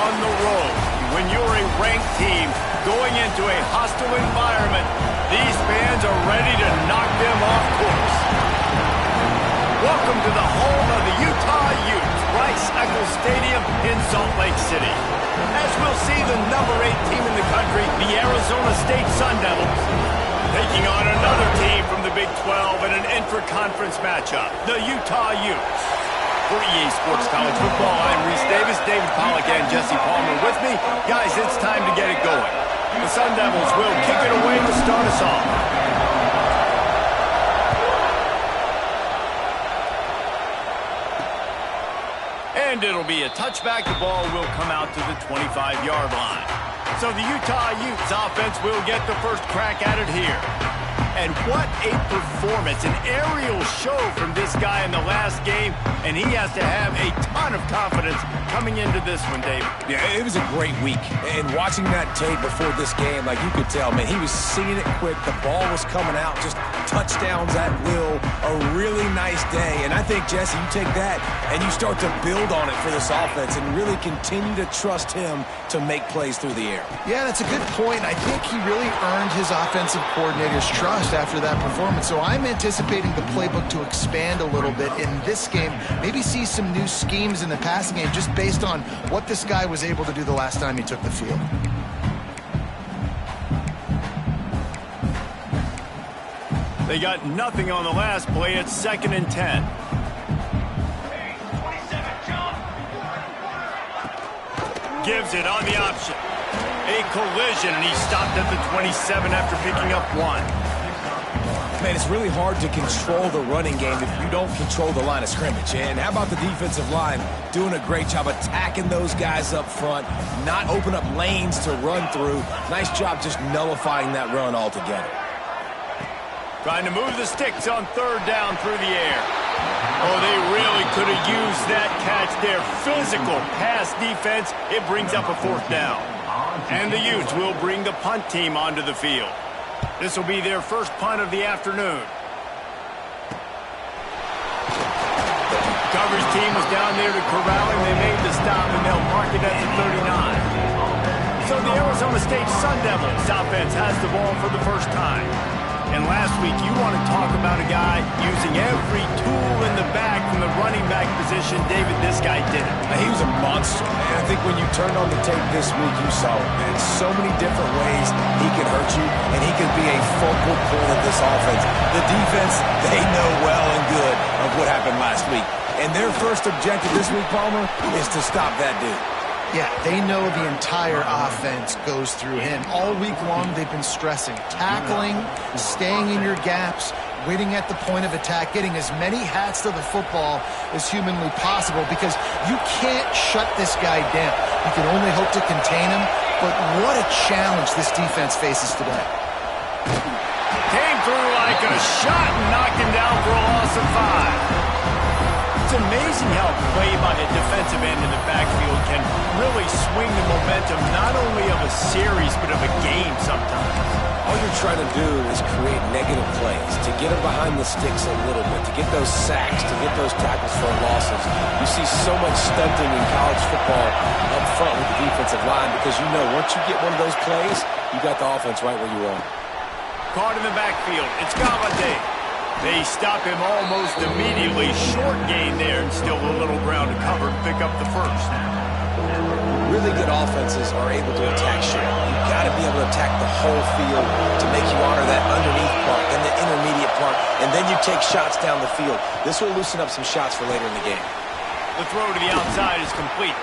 on the road. When you're a ranked team going into a hostile environment, these fans are ready to knock them off course. Welcome to the home of the Utah Utes, S6W13 Stadium in Salt Lake City. As we'll see the number 8 team in the country, the Arizona State Sun Devils, taking on another team from the Big 12 in an intra-conference matchup, the Utah Utes. For EA Sports College Football, I'm Reese Davis, David Pollack, and Jesse Palmer with me. Guys, it's time to get it going. The Sun Devils will kick it away to start us off. And it'll be a touchback. The ball will come out to the 25-yard line. So the Utah Utes offense will get the first crack at it here. And what a performance, an aerial show from this guy in the last game, and he has to have a ton of confidence coming into this one, David. Yeah, it was a great week, and watching that tape before this game, like you could tell, man, he was seeing it quick, the ball was coming out, just touchdowns at will, a really nice day, and I think, Jesse, you take that and you start to build on it for this offense and really continue to trust him to make plays through the air. Yeah, that's a good point. I think he really earned his offensive coordinator's trust after that performance. So I'm anticipating the playbook to expand a little bit in this game, maybe see some new schemes in the passing game just based on what this guy was able to do the last time he took the field. They got nothing on the last play. It's 2nd and 10. Gives it on the option. A collision, and he stopped at the 27 after picking up 1. Man, it's really hard to control the running game if you don't control the line of scrimmage. And how about the defensive line doing a great job attacking those guys up front, not open up lanes to run through. Nice job just nullifying that run altogether. Trying to move the sticks on 3rd down through the air. Oh, they really could have used that catch there. Physical pass defense. It brings up a 4th down. And the Utes will bring the punt team onto the field. This will be their first punt of the afternoon. Coverage team was down there to corral him. They made the stop, and they'll mark it at the 39. So the Arizona State Sun Devils offense has the ball for the first time. And last week, you want to talk about a guy using every tool in the bag from the running back position. David, this guy did it. He was a monster, man. I think when you turned on the tape this week, you saw it, man. So many different ways he can hurt you, and he can be a focal point of this offense. The defense, they know well and good of what happened last week. And their first objective this week, Palmer, is to stop that dude. Yeah, they know the entire offense goes through him. All week long, they've been stressing, tackling, staying in your gaps, waiting at the point of attack, getting as many hats to the football as humanly possible because you can't shut this guy down. You can only hope to contain him, but what a challenge this defense faces today. Came through like a shot and knocked him down for a loss of 5. It's amazing how play by a defensive end in the backfield can really swing the momentum not only of a series but of a game sometimes. All you're trying to do is create negative plays, to get them behind the sticks a little bit, to get those sacks, to get those tackles for losses. You see so much stunting in college football up front with the defensive line because you know once you get one of those plays, you got the offense right where you want. Caught in the backfield. It's Galladay. They stop him almost immediately. Short gain there and still a little ground to cover to pick up the first. Really good offenses are able to attack short. You've got to be able to attack the whole field to make you honor that underneath part, then the intermediate part, and then you take shots down the field. This will loosen up some shots for later in the game. The throw to the outside is complete.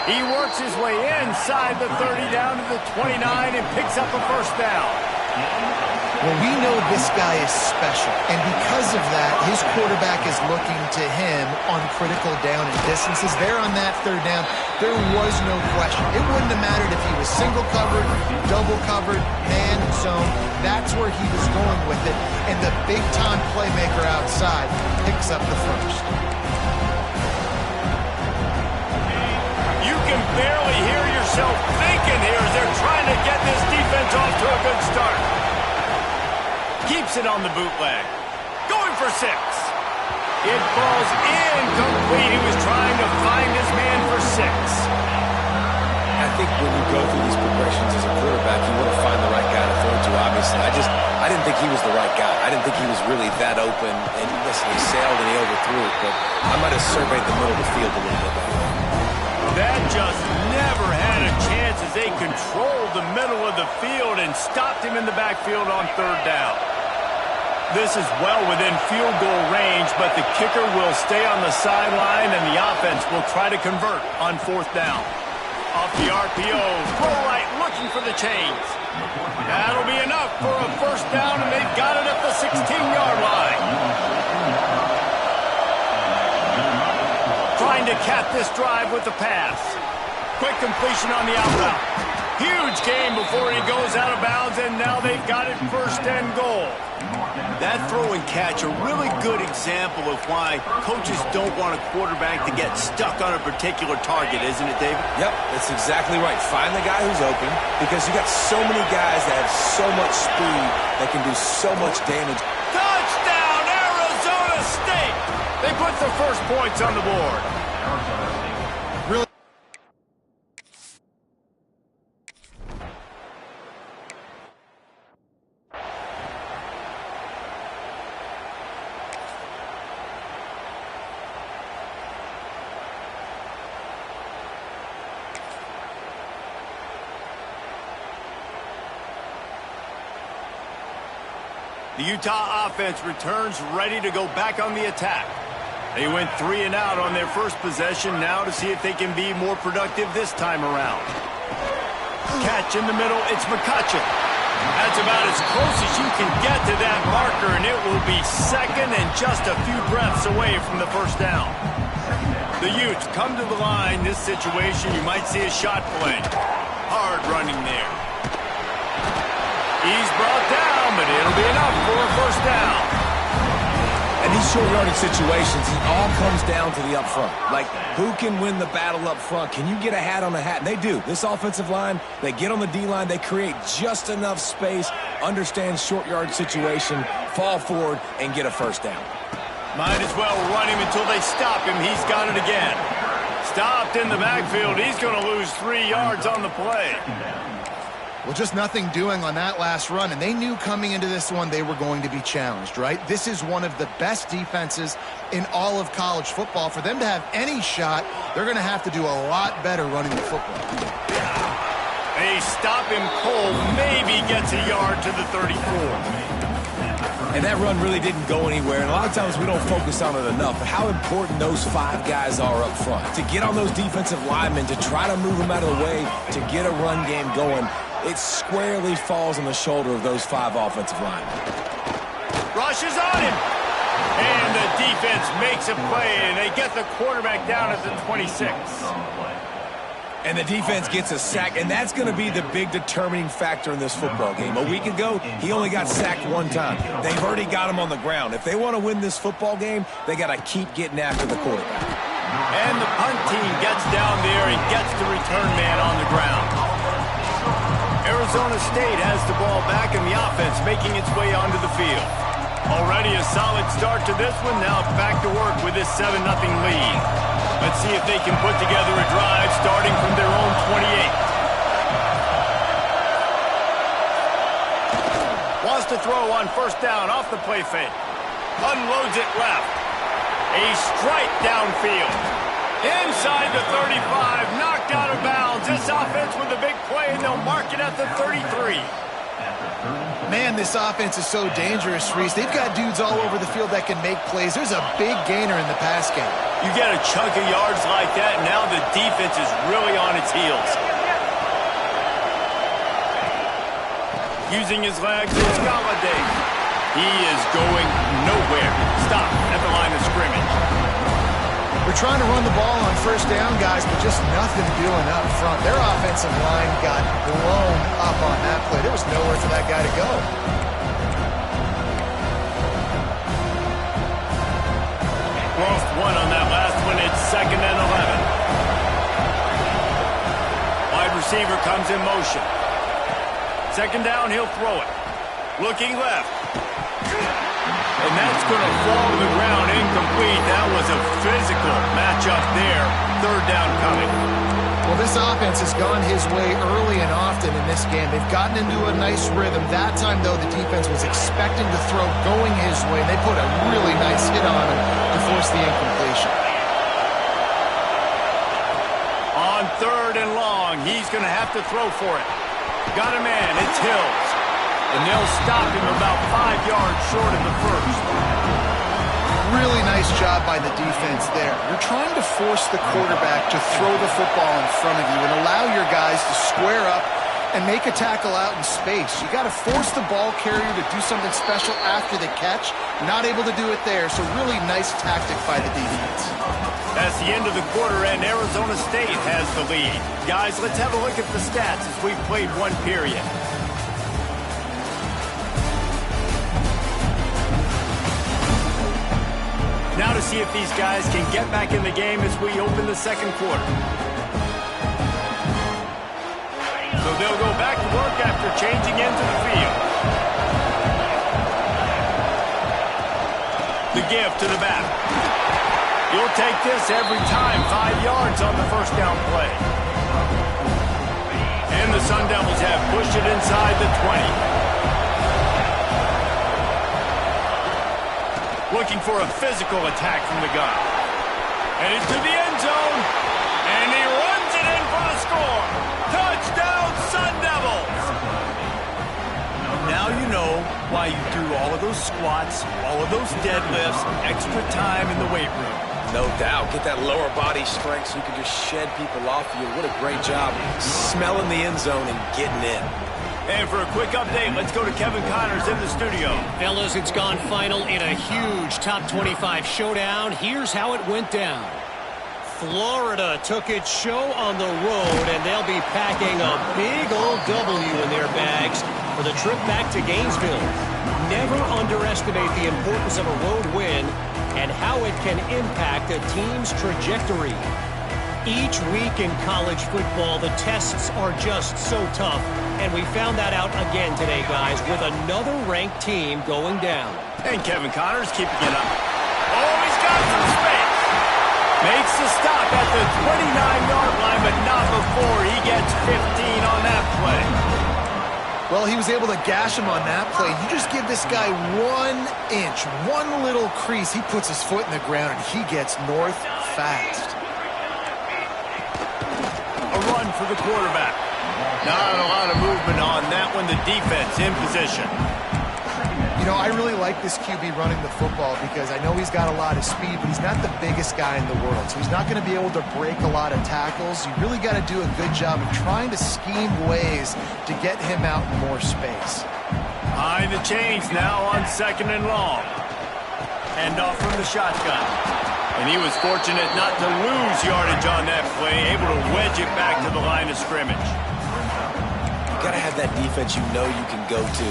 He works his way inside the 30 down to the 29 and picks up a first down. Well, we know this guy is special, and because of that, his quarterback is looking to him on critical down and distances. There on that 3rd down, there was no question. It wouldn't have mattered if he was single covered, double covered, man zone. That's where he was going with it, and the big-time playmaker outside picks up the first. You can barely hear yourself thinking here as they're trying to get this defense off to a good start. Keeps it on the bootleg. Going for 6. It falls incomplete. He was trying to find his man for 6. think when you go through these progressions as a quarterback, you want to find the right guy to throw to, obviously. I didn't think he was the right guy. I didn't think he was really that open. And listen, he sailed and he overthrew it, but I might have surveyed the middle of the field a little bit better. That just never had a chance as they controlled the middle of the field and stopped him in the backfield on third down. This is well within field goal range, but the kicker will stay on the sideline and the offense will try to convert on fourth down. Off the RPO, throw right, looking for the chains. That'll be enough for a first down, and they've got it at the 16-yard line. Trying to cap this drive with the pass. Quick completion on the out route. Huge gain before he goes out of bounds, and now they've got it first and goal. That throw and catch, a really good example of why coaches don't want a quarterback to get stuck on a particular target, isn't it, David? Yep, that's exactly right. Find the guy who's open, because you got so many guys that have so much speed that can do so much damage. Touchdown, Arizona State! They put the first points on the board. Really. The Utah offense returns ready to go back on the attack. They went 3 and out on their first possession, now to see if they can be more productive this time around. Catch in the middle, it's McCutcheon. That's about as close as you can get to that marker, and it will be second and just a few breaths away from the first down. The Utes come to the line. This situation, you might see a shot play. Hard running there. He's brought down, but it'll be enough for a first down. And these short yardage situations, it all comes down to the up front. Like, who can win the battle up front? Can you get a hat on a hat? And they do. This offensive line, they get on the D-line, they create just enough space, understand short yard situation, fall forward, and get a first down. Might as well run him until they stop him. He's got it again. Stopped in the backfield. He's going to lose 3 yards on the play. Well, just nothing doing on that last run, and they knew coming into this one they were going to be challenged, right? This is one of the best defenses in all of college football. For them to have any shot, they're going to have to do a lot better running the football. They stop him cold, maybe gets a yard to the 34. And that run really didn't go anywhere, and a lot of times we don't focus on it enough, but how important those 5 guys are up front. To get on those defensive linemen, to try to move them out of the way, to get a run game going, it squarely falls on the shoulder of those 5 offensive linemen. Rushes on him. And the defense makes a play, and they get the quarterback down at the 26. And the defense gets a sack, and that's going to be the big determining factor in this football game. A week ago, he only got sacked 1 time. They've already got him on the ground. If they want to win this football game, they got to keep getting after the quarterback. And the punt team gets down there and gets the return man on the ground. Arizona State has the ball back, and the offense making its way onto the field. Already a solid start to this one. Now back to work with this 7-0 lead. Let's see if they can put together a drive starting from their own 28. Wants to throw on first down off the play fake. Unloads it left. A strike downfield. Inside the 35, knocked out of bounds. This offense with a big play, and they'll mark it at the 33. Man, this offense is so dangerous, Reese. They've got dudes all over the field that can make plays. There's a big gainer in the pass game. You get a chunk of yards like that, and now the defense is really on its heels. Using his legs is Galladay. He is going nowhere. Stop at the line of scrimmage. They're trying to run the ball on first down, guys, but just nothing doing up front. Their offensive line got blown up on that play. There was nowhere for that guy to go. Lost 1 on that last one. It's 2nd and 11. Wide receiver comes in motion. 2nd down, he'll throw it. Looking left. And that's going to fall to the ground, incomplete. That was a physical matchup there. 3rd down coming. Well, this offense has gone his way early and often in this game. They've gotten into a nice rhythm. That time, though, the defense was expecting to throw going his way. They put a really nice hit on him to force the incompletion. On 3rd and long, he's going to have to throw for it. Got a man, it's Hills. And they'll stop him about 5 yards short of the first. Really nice job by the defense there. You're trying to force the quarterback to throw the football in front of you and allow your guys to square up and make a tackle out in space. You got to force the ball carrier to do something special after the catch. Not able to do it there, so really nice tactic by the defense. That's the end of the quarter, and Arizona State has the lead. Guys, let's have a look at the stats as we've played one period. Now to see if these guys can get back in the game as we open the second quarter. So they'll go back to work after changing into the field. The give to the back. You'll take this every time. 5 yards on the first down play. And the Sun Devils have pushed it inside the 20. Looking for a physical attack from the gun. And into the end zone. And he runs it in for the score. Touchdown, Sun Devils! Now you know why you do all of those squats, all of those deadlifts, extra time in the weight room. No doubt. Get that lower body strength so you can just shed people off you. What a great job smelling the end zone and getting in. And for a quick update, let's go to Kevin Connors in the studio. Fellas, it's gone final in a huge top 25 showdown. Here's how it went down. Florida took its show on the road, and they'll be packing a big old W in their bags for the trip back to Gainesville. Never underestimate the importance of a road win and how it can impact a team's trajectory. Each week in college football, the tests are just so tough, and we found that out again today, guys, with another ranked team going down. And Kevin Connors keeping it up. Oh, he's got some space. Makes the stop at the 29-yard line, but not before he gets 15 on that play. Well, he was able to gash him on that play. You just give this guy 1 inch, one little crease, he puts his foot in the ground, and he gets north fast. A run for the quarterback. Not a lot of movement on that one. The defense in position. You know, I really like this QB running the football because I know he's got a lot of speed, but he's not the biggest guy in the world. So he's not going to be able to break a lot of tackles. You really got to do a good job of trying to scheme ways to get him out in more space. Behind the chains now on 2nd and long. Hand off from the shotgun. And he was fortunate not to lose yardage on that play, able to wedge it back to the line of scrimmage. You got to have that defense you know you can go to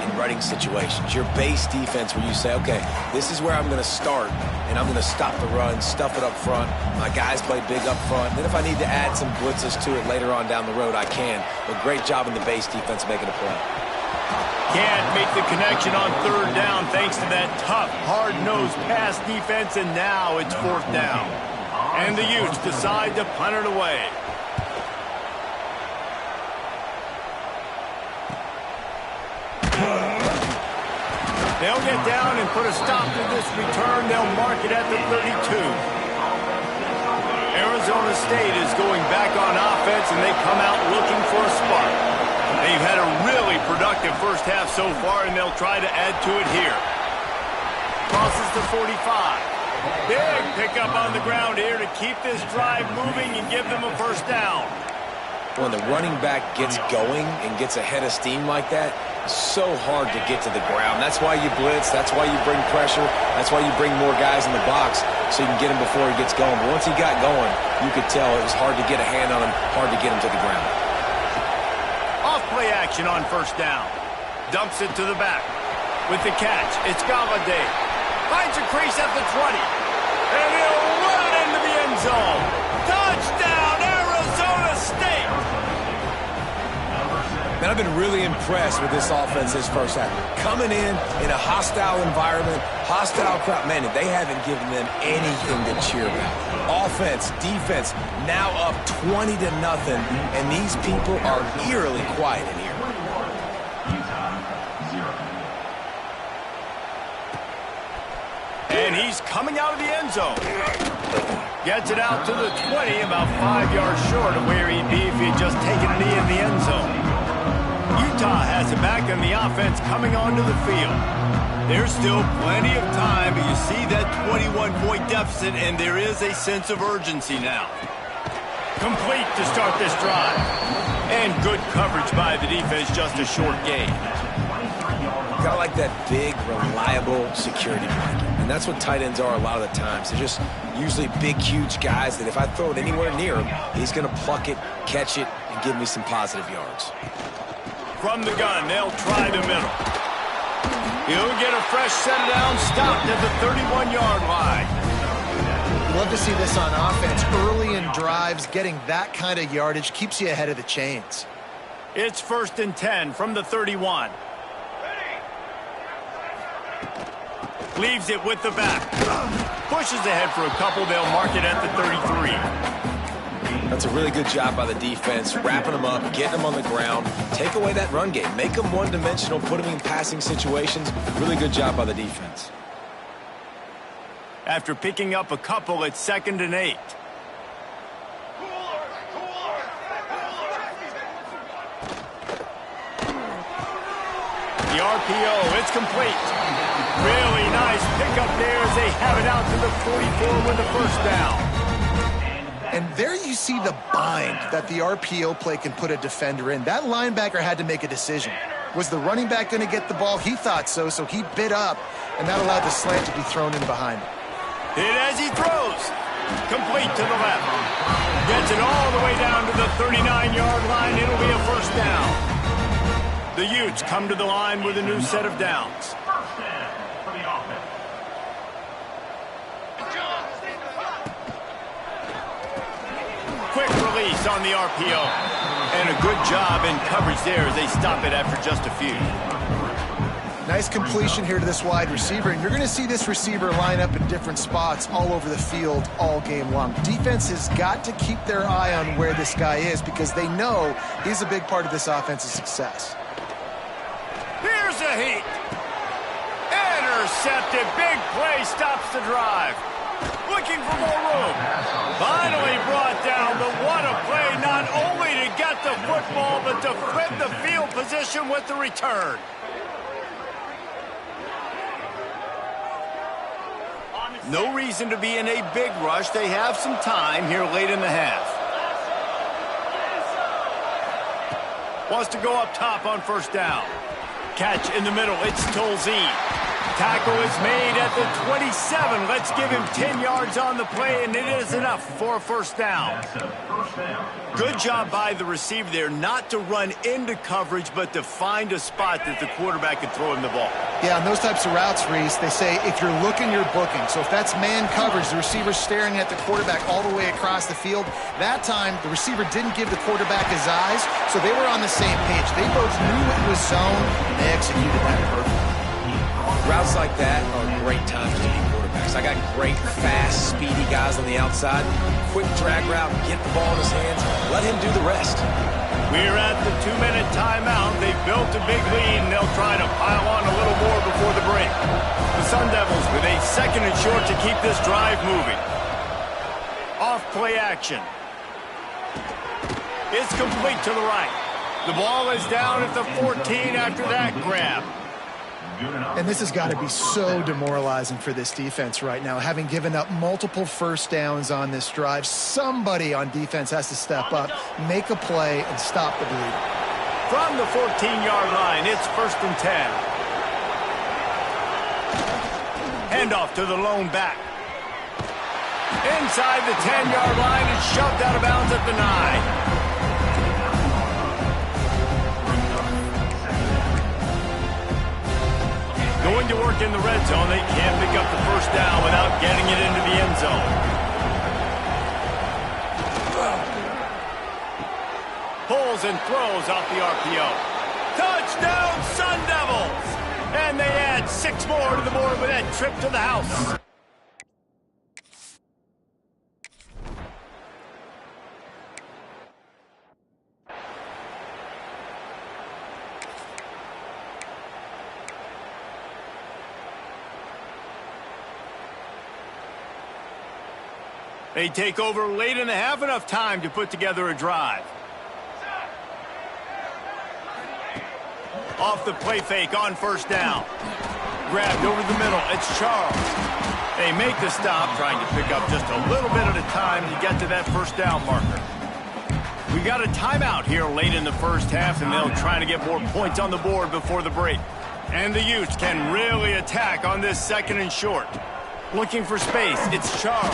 in running situations. Your base defense where you say, okay, this is where I'm going to start, and I'm going to stop the run, stuff it up front. My guys play big up front. Then if I need to add some blitzes to it later on down the road, I can. But great job in the base defense making a play. Can't make the connection on 3rd down thanks to that tough, hard-nosed pass defense, and now it's 4th down. And the Utes decide to punt it away. They'll get down and put a stop to this return. They'll mark it at the 32. Arizona State is going back on offense, and they come out looking for a spark. They've had a really productive first half so far, and they'll try to add to it here. Crosses the 45. Big pickup on the ground here to keep this drive moving and give them a first down. When the running back gets going and gets ahead of steam like that, so hard to get to the ground. That's why you blitz. That's why you bring pressure. That's why you bring more guys in the box so you can get him before he gets going. But once he got going, you could tell it was hard to get a hand on him, hard to get him to the ground. Off-play action on 1st down. Dumps it to the back. With the catch, it's Galladay. Finds a crease at the 20. And he'll run it into the end zone. Touchdown, Arizona State! Man, I've been really impressed with this offense this first half. Coming in a hostile environment, hostile crowd. Man, they haven't given them anything to cheer about. Offense, defense, now up 20-0, and these people are eerily quiet in here. And he's coming out of the end zone. Gets it out to the 20, about 5 yards short of where he'd be if he had just taken a knee in the end zone. Utah has it back, and the offense coming onto the field. There's still plenty of time, but you see that 21-point deficit, and there is a sense of urgency now. Complete to start this drive. And good coverage by the defense, just a short gain. Gotta like that big, reliable security blanket. And that's what tight ends are a lot of the times. They're just usually big, huge guys that if I throw it anywhere near him, he's going to pluck it, catch it, and give me some positive yards. From the gun, they'll try the middle. He'll get a fresh set down, stopped at the 31-yard line. Love to see this on offense. Early in drives, getting that kind of yardage keeps you ahead of the chains. It's 1st and 10 from the 31. Leaves it with the back. Pushes ahead for a couple. They'll mark it at the 33. That's a really good job by the defense, wrapping them up, getting them on the ground. Take away that run game. Make them one-dimensional, put them in passing situations. Really good job by the defense. After picking up a couple, it's 2nd and 8. The RPO, it's complete. Really nice pickup there as they have it out to the 44 with the first down. And there you see the bind that the RPO play can put a defender in. That linebacker had to make a decision. Was the running back going to get the ball? He thought so, so he bit up, and that allowed the slant to be thrown in behind him. Hit as he throws. Complete to the left. Gets it all the way down to the 39-yard line. It'll be a first down. The Utes come to the line with a new set of downs. Quick release on the RPO. And a good job in coverage there as they stop it after just a few. Nice completion here to this wide receiver, and you're going to see this receiver line up in different spots all over the field all game long. Defense has got to keep their eye on where this guy is because they know he's a big part of this offense's success. Here's a heat. Intercepted. Big play stops the drive. Looking for more room. Finally brought down, but what a play, not only to get the football, but to flip the field position with the return. No reason to be in a big rush. They have some time here late in the half. Wants to go up top on first down. Catch in the middle. It's Tolzien. Tackle is made at the 27. Let's give him 10 yards on the play, and it is enough for a first down. Good job by the receiver there not to run into coverage, but to find a spot that the quarterback can throw him the ball. Yeah, on those types of routes, Reese, they say if you're looking, you're booking. So if that's man coverage, the receiver's staring at the quarterback all the way across the field. That time, the receiver didn't give the quarterback his eyes, so they were on the same page. They both knew it was zone, and they executed that perfectly. Routes like that are great times to be quarterbacks. I got great, fast, speedy guys on the outside. Quick drag route, get the ball in his hands, let him do the rest. We're at the 2-minute timeout. They've built a big lead, and they'll try to pile on a little more before the break. The Sun Devils with a 2nd and short to keep this drive moving. Off play action. It's complete to the right. The ball is down at the 14 after that grab. And this has got to be so demoralizing for this defense right now. Having given up multiple first downs on this drive, somebody on defense has to step up, make a play, and stop the bleeding. From the 14-yard line, it's 1st and 10. Handoff to the lone back. Inside the 10-yard line, it's shoved out of bounds at the 9. Going to work in the red zone. They can't pick up the first down without getting it into the end zone. Pulls and throws off the RPO. Touchdown, Sun Devils! And they add 6 more to the board with that trip to the house. They take over late in the half, enough time to put together a drive. Off the play fake on first down. Grabbed over the middle. It's Charles. They make the stop, trying to pick up just a little bit at a time to get to that first down marker. We got a timeout here late in the first half, and they'll try to get more points on the board before the break. And the Utes can really attack on this second and short. Looking for space, it's Charles.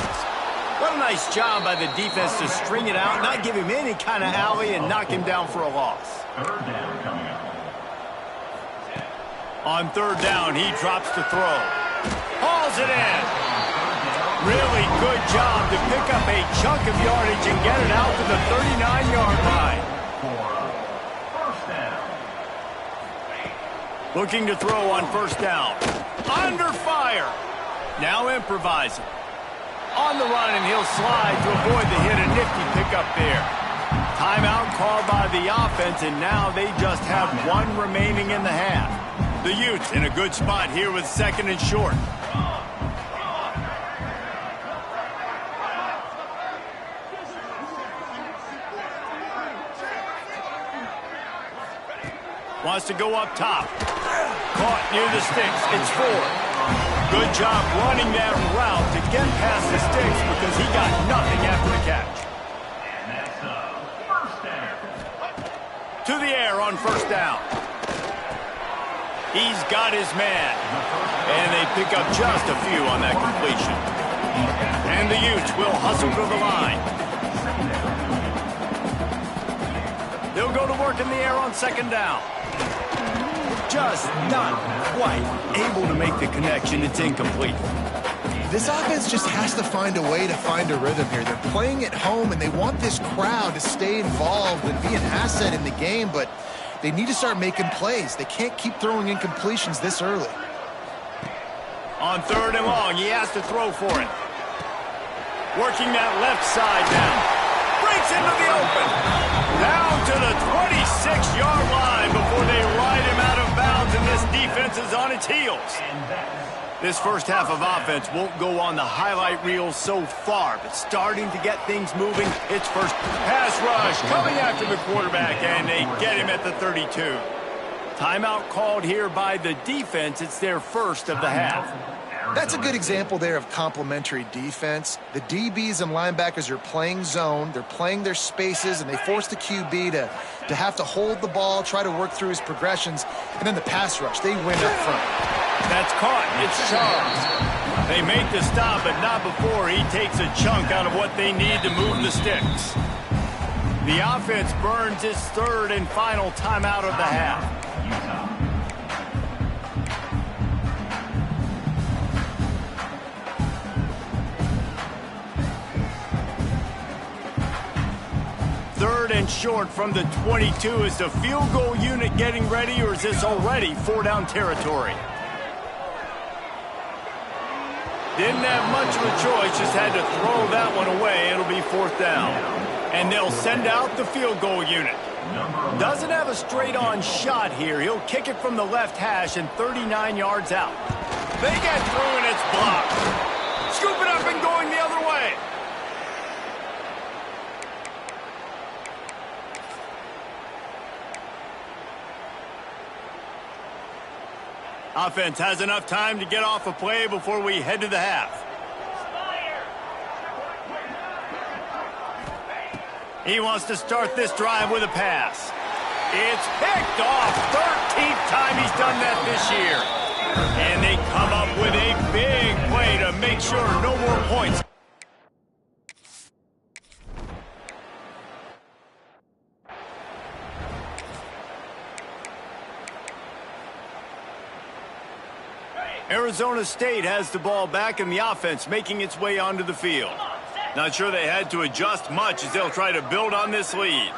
What a nice job by the defense to string it out, not give him any kind of alley, and knock him down for a loss. Third down coming up. On third down, he drops to throw. Hauls it in. Really good job to pick up a chunk of yardage and get it out to the 39-yard line. First down. Looking to throw on first down. Under fire. Now improvising. On the run, and he'll slide to avoid the hit. A nifty pickup there. Timeout called by the offense, and now they just have one remaining in the half. The Utes in a good spot here with second and short. Wants to go up top. Caught near the sticks. It's Ford. Good job running that route to get past the sticks because he got nothing after the catch. And that's first down. To the air on first down. He's got his man. And they pick up just a few on that completion. And the Utes will hustle to the line. They'll go to work in the air on second down. Just not quite able to make the connection. It's incomplete. This offense just has to find a way to find a rhythm here. They're playing at home, and they want this crowd to stay involved and be an asset in the game, but they need to start making plays. They can't keep throwing incompletions this early. On third and long, he has to throw for it. Working that left side now. Breaks into the open. Down to the 26-yard line before they ride him out of bounds, and this defense is on its heels. This first half of offense won't go on the highlight reel so far, but starting to get things moving. It's first pass rush coming after the quarterback, and they get him at the 32. Timeout called here by the defense. It's their first of the half. That's a good example there of complementary defense. The DBs and linebackers are playing zone. They're playing their spaces, and they force the QB to have to hold the ball, try to work through his progressions, and then the pass rush. They win up front. That's caught. It's Charles. They make the stop, but not before he takes a chunk out of what they need to move the sticks. The offense burns its third and final timeout of the half. Third and short from the 22. Is the field goal unit getting ready, or is this already four-down territory? Didn't have much of a choice, just had to throw that one away. It'll be fourth down. And they'll send out the field goal unit. Doesn't have a straight-on shot here. He'll kick it from the left hash and 39 yards out. They get through, and it's blocked. Scoop it up and going the other way. Offense has enough time to get off a play before we head to the half. He wants to start this drive with a pass. It's picked off. 13th time he's done that this year. And they come up with a big play to make sure no more points. Arizona State has the ball back, and the offense making its way onto the field. Not sure they had to adjust much as they'll try to build on this lead.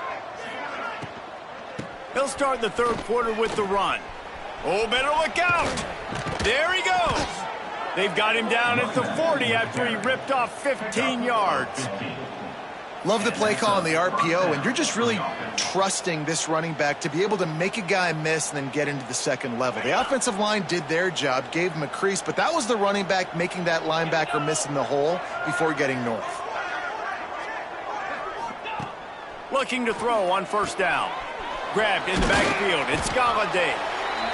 He'll start the third quarter with the run. Oh, better look out. There he goes. They've got him down at the 40 after he ripped off 15 yards. Love the play call on the RPO, and you're just really trusting this running back to be able to make a guy miss and then get into the second level. The offensive line did their job, gave him a crease, but that was the running back making that linebacker miss in the hole before getting north. Looking to throw on first down. Grabbed in the backfield. It's Galladay.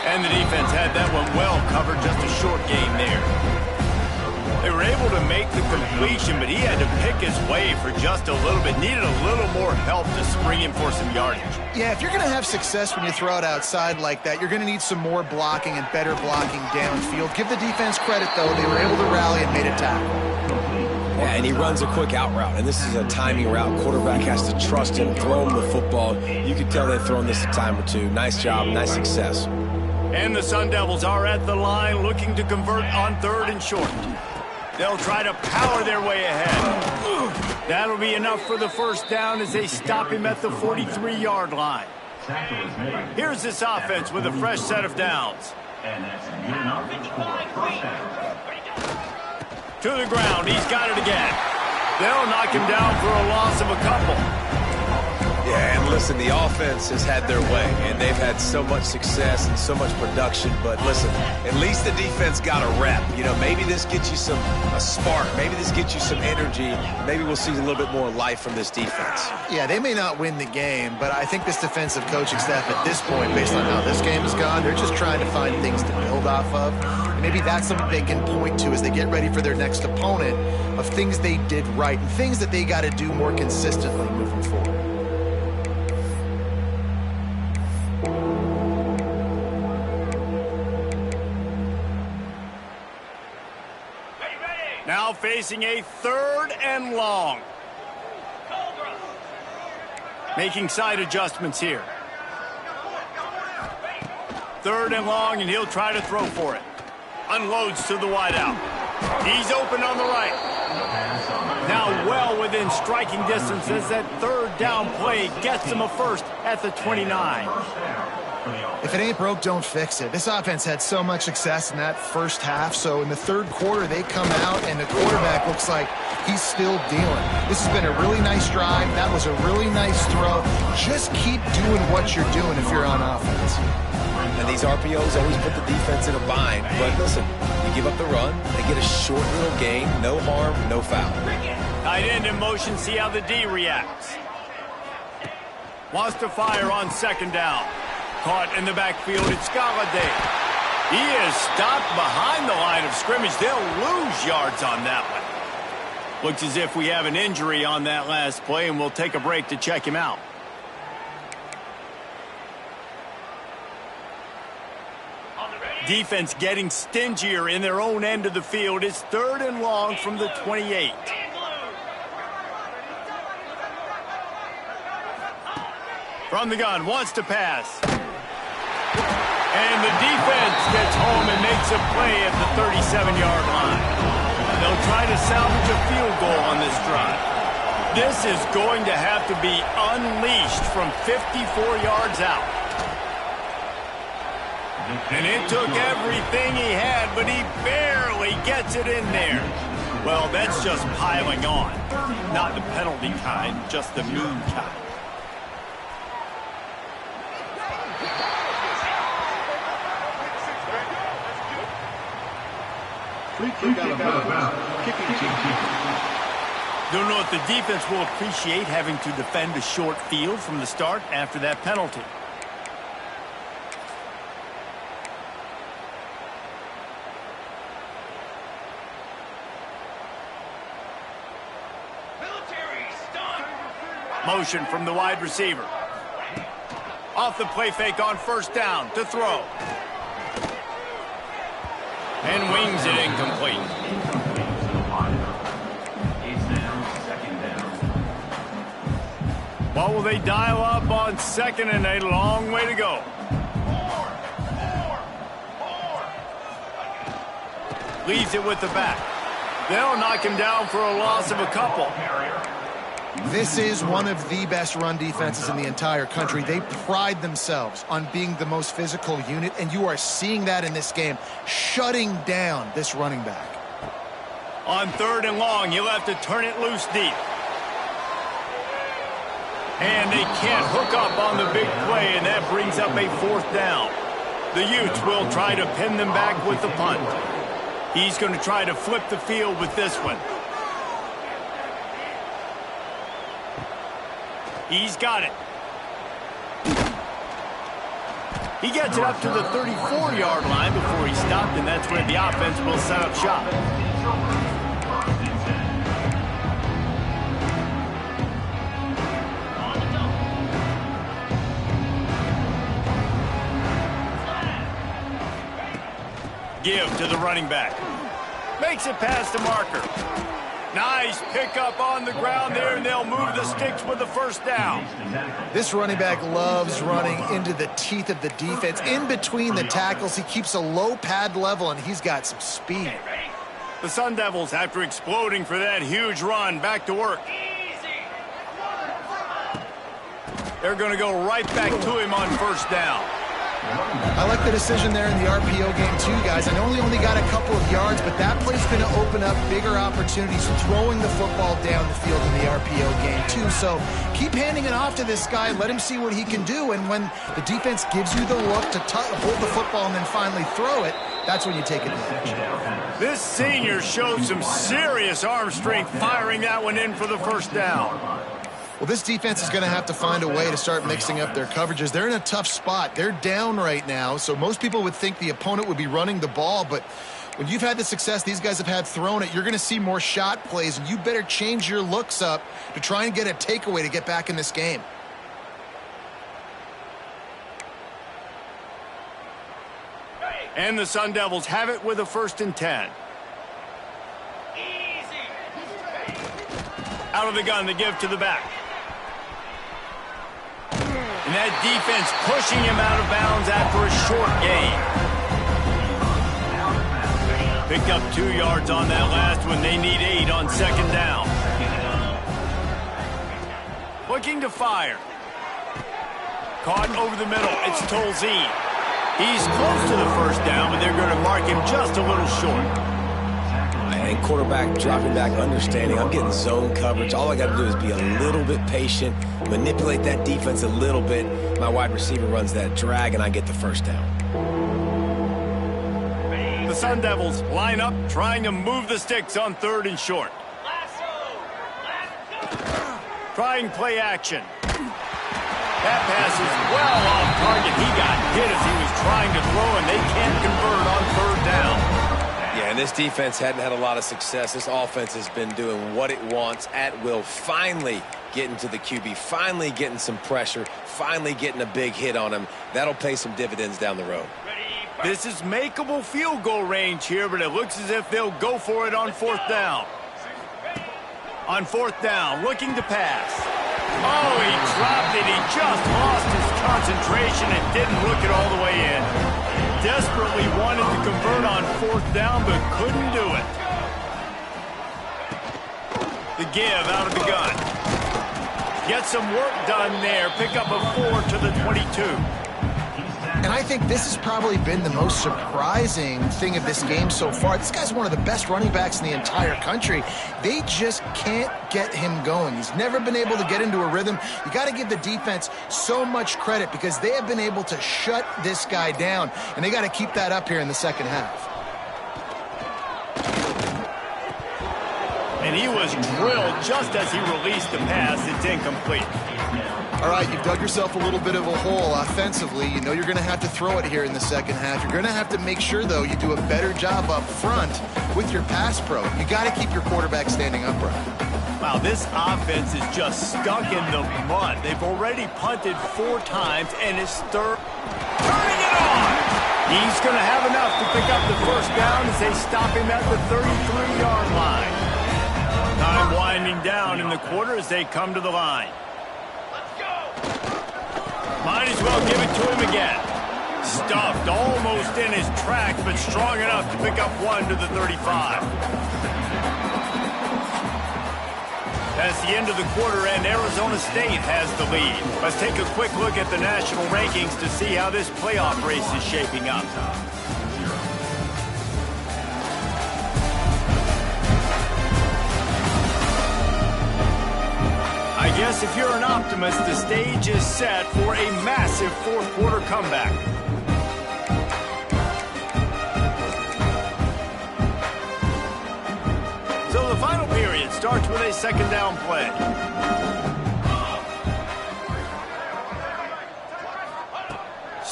And the defense had that one well covered. Just a short game there. They were able to make the completion, but he had to pick his way for just a little bit. Needed a little more help to spring him for some yardage. Yeah, if you're going to have success when you throw it outside like that, you're going to need some more blocking and better blocking downfield. Give the defense credit, though. They were able to rally and made a tackle. Yeah, and he runs a quick out route, and this is a timing route. Quarterback has to trust him, throw him the football. You can tell they've thrown this a time or two. Nice job, nice success. And the Sun Devils are at the line looking to convert on 3rd and short. They'll try to power their way ahead. That'll be enough for the first down as they stop him at the 43-yard line. Here's this offense with a fresh set of downs. And that's good enough for first down. To the ground, he's got it again. They'll knock him down for a loss of a couple. Yeah, and listen, the offense has had their way, and they've had so much success and so much production. But listen, at least the defense got a rep. You know, maybe this gets you a spark. Maybe this gets you some energy. Maybe we'll see a little bit more life from this defense. Yeah, they may not win the game, but I think this defensive coaching staff at this point, based on how this game has gone, they're just trying to find things to build off of. And maybe that's something they can point to as they get ready for their next opponent of things they did right and things that they got to do more consistently moving forward. Now facing a 3rd and long. Making side adjustments here. 3rd and long, and he'll try to throw for it. Unloads to the wideout. He's open on the right. Now well within striking distance as that 3rd down play gets him a first at the 29. If it ain't broke, don't fix it. This offense had so much success in that first half, so in the 3rd quarter, they come out, and the quarterback looks like he's still dealing. This has been a really nice drive. That was a really nice throw. Just keep doing what you're doing if you're on offense. And these RPOs always put the defense in a bind. But listen, you give up the run, they get a short little gain, no harm, no foul. Tight end in motion, see how the D reacts. Wants to fire on 2nd down. Caught in the backfield, it's Galladay. He is stopped behind the line of scrimmage. They'll lose yards on that one. Looks as if we have an injury on that last play, and we'll take a break to check him out. Defense getting stingier in their own end of the field. It's 3rd and long from the 28. From the gun, wants to pass. And the defense gets home and makes a play at the 37-yard line. They'll try to salvage a field goal on this drive. This is going to have to be unleashed from 54 yards out. And it took everything he had, but he barely gets it in there. Well, that's just piling on. Not the penalty kind, just the mean kind. Don't know if the defense will appreciate having to defend a short field from the start after that penalty. Motion from the wide receiver. Off the play fake on 1st down to throw. And wings it incomplete. What will they dial up on 2nd and a long way to go? Leaves it with the back. They'll knock him down for a loss of a couple. This is one of the best run defenses in the entire country. They pride themselves on being the most physical unit, and you are seeing that in this game, shutting down this running back. On 3rd and long, he'll have to turn it loose deep. And they can't hook up on the big play, and that brings up a 4th down. The Utes will try to pin them back with the punt. He's going to try to flip the field with this one. He's got it. He gets it up to the 34-yard line before he stopped, and that's where the offense will set up shop. Give to the running back. Makes it past the marker. Nice pickup on the ground there, and they'll move the sticks with the first down. This running back loves running into the teeth of the defense. In between the tackles, he keeps a low pad level, and he's got some speed. The Sun Devils, after exploding for that huge run, back to work. They're going to go right back to him on first down. I like the decision there in the RPO game too, guys. I know he only got a couple of yards, but that play's going to open up bigger opportunities throwing the football down the field in the RPO game too. So keep handing it off to this guy. Let him see what he can do. And when the defense gives you the look to hold the football and then finally throw it, that's when you take advantage. This senior showed some serious arm strength firing that one in for the first down. Well, this defense is going to have to find a way to start mixing up their coverages. They're in a tough spot. They're down right now, so most people would think the opponent would be running the ball, but when you've had the success these guys have had throwing it, you're going to see more shot plays, and you better change your looks up to try and get a takeaway to get back in this game. And the Sun Devils have it with a 1st and 10. Out of the gun, the give to the back. And that defense pushing him out of bounds after a short gain. Picked up 2 yards on that last one. They need 8 on 2nd down. Looking to fire. Caught over the middle. It's Tolzien. He's close to the 1st down, but they're going to mark him just a little short. And quarterback dropping back, understanding I'm getting zone coverage. All I got to do is be a little bit patient, manipulate that defense a little bit. My wide receiver runs that drag, and I get the 1st down. The Sun Devils line up, trying to move the sticks on 3rd and short. Trying play action. That pass is well off target. He got hit as he was trying to throw, and they can't convert on 3rd down. Yeah, and this defense hadn't had a lot of success. This offense has been doing what it wants at will. Finally getting to the QB, finally getting some pressure, finally getting a big hit on him. That'll pay some dividends down the road. This is makeable field goal range here, but it looks as if they'll go for it on 4th down. On 4th down, looking to pass. Oh, he dropped it. He just lost his concentration and didn't look it all the way in. Desperately wanted to convert on 4th down, but couldn't do it. The give out of the gun. Get some work done there. Pick up a 4 to the 22. And I think this has probably been the most surprising thing of this game so far. This guy's one of the best running backs in the entire country. They just can't get him going. He's never been able to get into a rhythm. You got to give the defense so much credit because they have been able to shut this guy down, and they got to keep that up here in the 2nd half. And he was drilled just as he released the pass. It's incomplete. All right, you've dug yourself a little bit of a hole offensively. You know you're going to have to throw it here in the 2nd half. You're going to have to make sure, though, you do a better job up front with your pass pro. You got to keep your quarterback standing upright. Wow, this offense is just stuck in the mud. They've already punted 4 times, and it's turning it on. He's going to have enough to pick up the 1st down as they stop him at the 33-yard line. Time winding down in the quarter as they come to the line. Might as well give it to him again. Stuffed almost in his tracks, but strong enough to pick up 1 to the 35. That's the end of the quarter, and Arizona State has the lead. Let's take a quick look at the national rankings to see how this playoff race is shaping up. I guess if you're an optimist, the stage is set for a massive 4th quarter comeback. So the final period starts with a 2nd down play.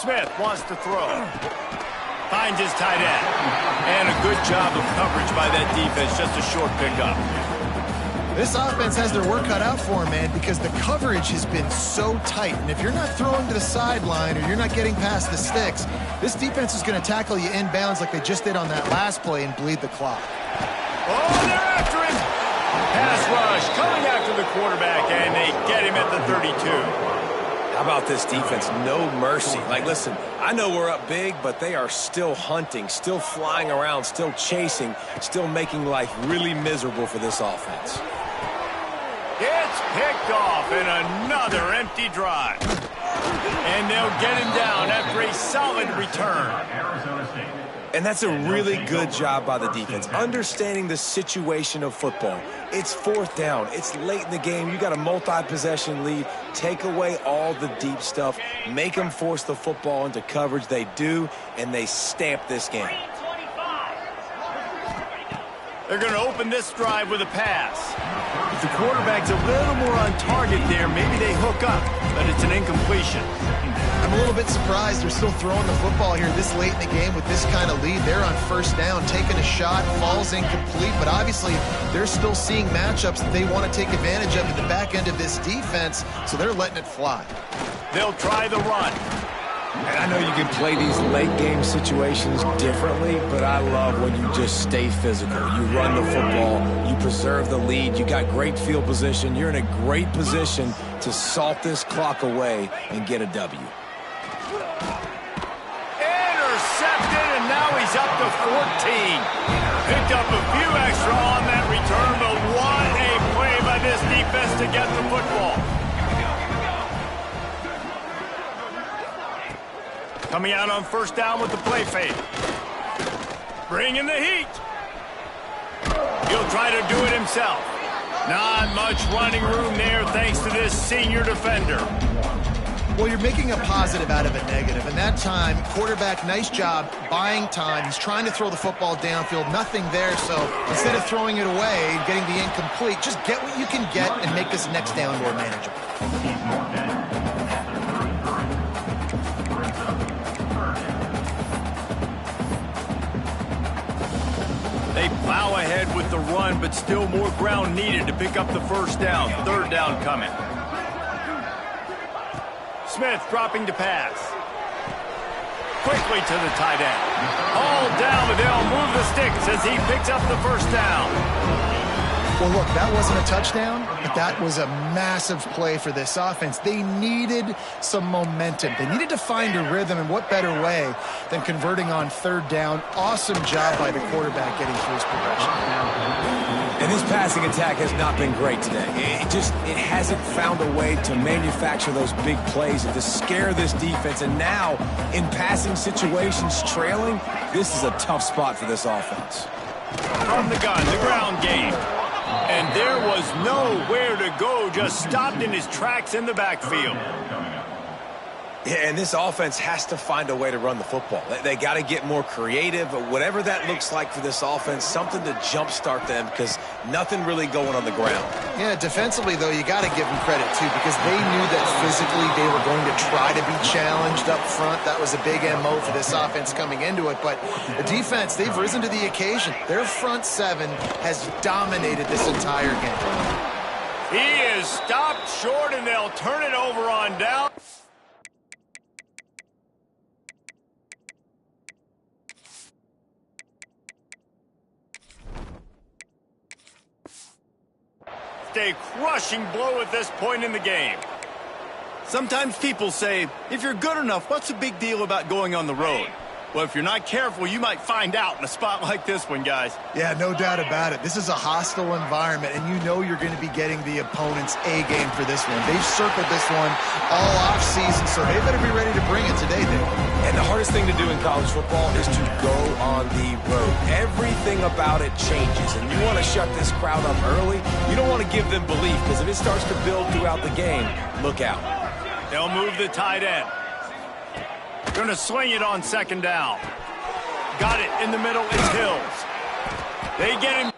Smith wants to throw. Finds his tight end. And a good job of coverage by that defense. Just a short pickup. This offense has their work cut out for them, man, because the coverage has been so tight. And if you're not throwing to the sideline or you're not getting past the sticks, this defense is going to tackle you inbounds like they just did on that last play and bleed the clock. Oh, they're after him. Pass rush coming after the quarterback, and they get him at the 32. How about this defense? No mercy. Like, listen, I know we're up big, but they are still hunting, still flying around, still chasing, still making life really miserable for this offense. It's picked off in another empty drive. And they'll get him down after a solid return. Arizona State. And that's a really good job by the defense, understanding the situation of football. It's fourth down. It's late in the game. You got a multi-possession lead. Take away all the deep stuff. Make them force the football into coverage. They do, and they stamp this game. They're going to open this drive with a pass. If the quarterback's a little more on target there, maybe they hook up, but it's an incompletion. I'm a little bit surprised they're still throwing the football here this late in the game with this kind of lead. They're on first down, taking a shot, falls incomplete, but obviously they're still seeing matchups that they want to take advantage of at the back end of this defense, so they're letting it fly. They'll try the run. And I know you can play these late-game situations differently, but I love when you just stay physical. You run the football, you preserve the lead, you got great field position, you're in a great position to salt this clock away and get a W. Intercepted, and now he's up to 14. Picked up a few extra on that return, but what a play by this defense to get the football. Coming out on first down with the play fake. Bringing the heat. He'll try to do it himself. Not much running room there thanks to this senior defender. Well, you're making a positive out of a negative. And that time, quarterback, nice job buying time. He's trying to throw the football downfield. Nothing there. So instead of throwing it away and getting the incomplete, just get what you can get and make this next down more manageable. They plow ahead with the run, but still more ground needed to pick up the first down. Third down coming. Smith dropping to pass. Quickly to the tight end. All down, but they'll move the sticks as he picks up the first down. Well, look, that wasn't a touchdown, but that was a massive play for this offense. They needed some momentum. They needed to find a rhythm, and what better way than converting on third down. Awesome job by the quarterback getting through his progression. And this passing attack has not been great today. It hasn't found a way to manufacture those big plays and to scare this defense. And now, in passing situations, trailing, this is a tough spot for this offense. From the gun, the ground game. And there was nowhere to go, just stopped in his tracks in the backfield. Yeah, and this offense has to find a way to run the football. They got to get more creative, whatever that looks like for this offense, something to jumpstart them because nothing really going on the ground. Yeah, defensively, though, you got to give them credit, too, because they knew that physically they were going to try to be challenged up front. That was a big MO for this offense coming into it. But the defense, they've risen to the occasion. Their front seven has dominated this entire game. He is stopped short, and they'll turn it over on down. A crushing blow at this point in the game. Sometimes people say, if you're good enough, what's the big deal about going on the road? Well, if you're not careful, you might find out in a spot like this one, guys. Yeah, no doubt about it. This is a hostile environment, and you know you're going to be getting the opponent's A-game for this one. They've circled this one all off-season, so they better be ready to bring it today, Dave. And the hardest thing to do in college football is to go on the road. Everything about it changes, and you want to shut this crowd up early. You don't want to give them belief, because if it starts to build throughout the game, look out. They'll move the tight end. Going to swing it on second down. Got it in the middle. It's Hills. They get him.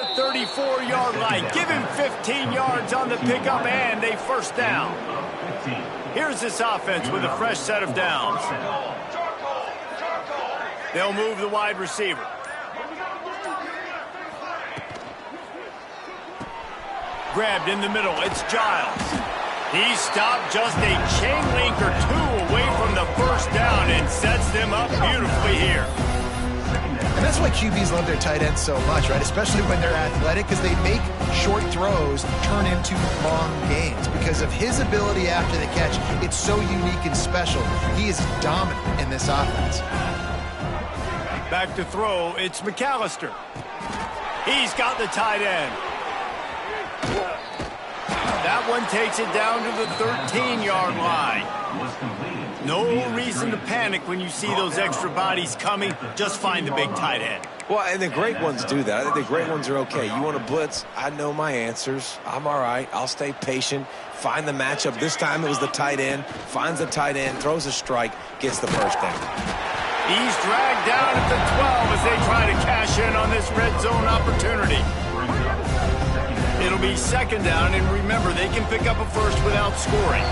At 35. 24-yard line. Give him 15 yards on the pickup, and a first down. Here's this offense with a fresh set of downs. They'll move the wide receiver. Grabbed in the middle. It's Giles. He stopped just a chain link or two away from the first down and sets them up beautifully here. And that's why QBs love their tight ends so much, right? Especially when they're athletic, because they make short throws turn into long gains. Because of his ability after the catch, it's so unique and special. He is dominant in this offense. Back to throw, it's McAllister. He's got the tight end. That one takes it down to the 13-yard line. No reason to panic when you see those extra bodies coming. Just find the big tight end. Well, and the great ones do that. I think the great ones are okay. You want to blitz? I know my answers. I'm all right. I'll stay patient. Find the matchup. This time it was the tight end. Finds the tight end, throws a strike, gets the first down. He's dragged down at the 12 as they try to cash in on this red zone opportunity. It'll be second down, and remember, they can pick up a first without scoring.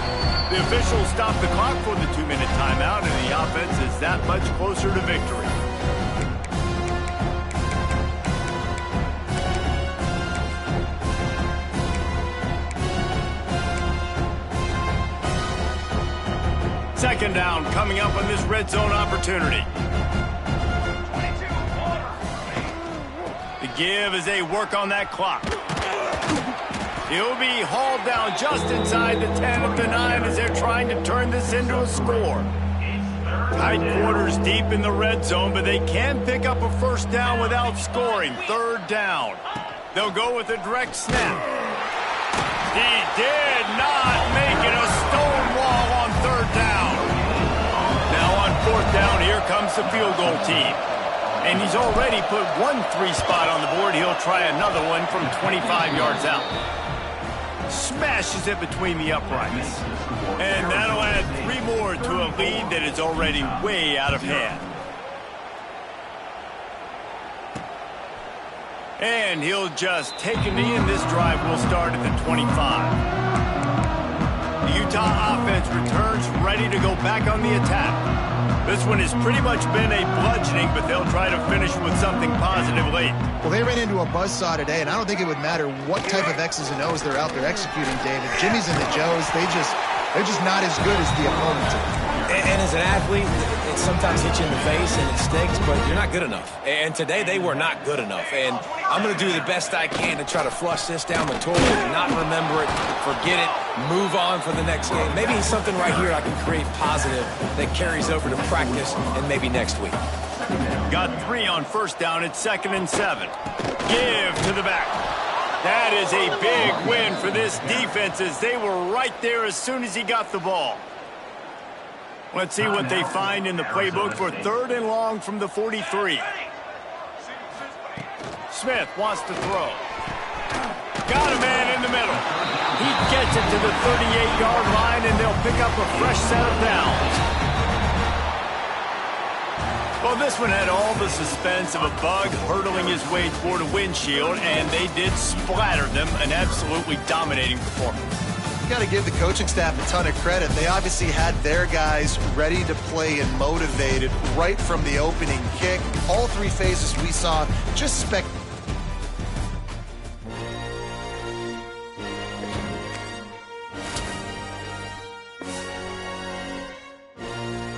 The officials stop the clock for the 2-minute timeout, and the offense is that much closer to victory. Second down coming up on this red zone opportunity. The give as they work on that clock. He'll be hauled down just inside the 10 of the 9 as they're trying to turn this into a score. Tight quarters deep in the red zone, but they can pick up a first down without scoring. Third down. They'll go with a direct snap. He did not make it a stone wall on third down. Now on fourth down, here comes the field goal team. And he's already put one 3-spot on the board. He'll try another one from 25 yards out. Smashes it between the uprights. And that'll add 3 more to a lead that is already way out of hand. And he'll just take a knee, and this drive will start at the 25. The Utah offense returns ready to go back on the attack. This one has pretty much been a bludgeoning, but they'll try to finish with something positive late. Well, they ran into a buzzsaw today, and I don't think it would matter what type of X's and O's they're out there executing, David. Jimmy's and the Joes, they're just not as good as the opponent. And as an athlete, it sometimes hits you in the face and it stinks, but you're not good enough. And today they were not good enough. And I'm going to do the best I can to try to flush this down the toilet, not remember it, forget it, move on for the next game. Maybe something right here I can create positive that carries over to practice and maybe next week. Got 3 on first down at 2nd and 7. Give to the back. That is a big win for this defense as they were right there as soon as he got the ball. Let's see what they find in the playbook for 3rd and long from the 43. Smith wants to throw. Got a man in the middle. He gets it to the 38-yard line, and they'll pick up a fresh set of downs. Well, this one had all the suspense of a bug hurtling his way toward a windshield, and they did splatter them. An absolutely dominating performance. Got to give the coaching staff a ton of credit. They obviously had their guys ready to play and motivated right from the opening kick. All 3 phases we saw just spectacular.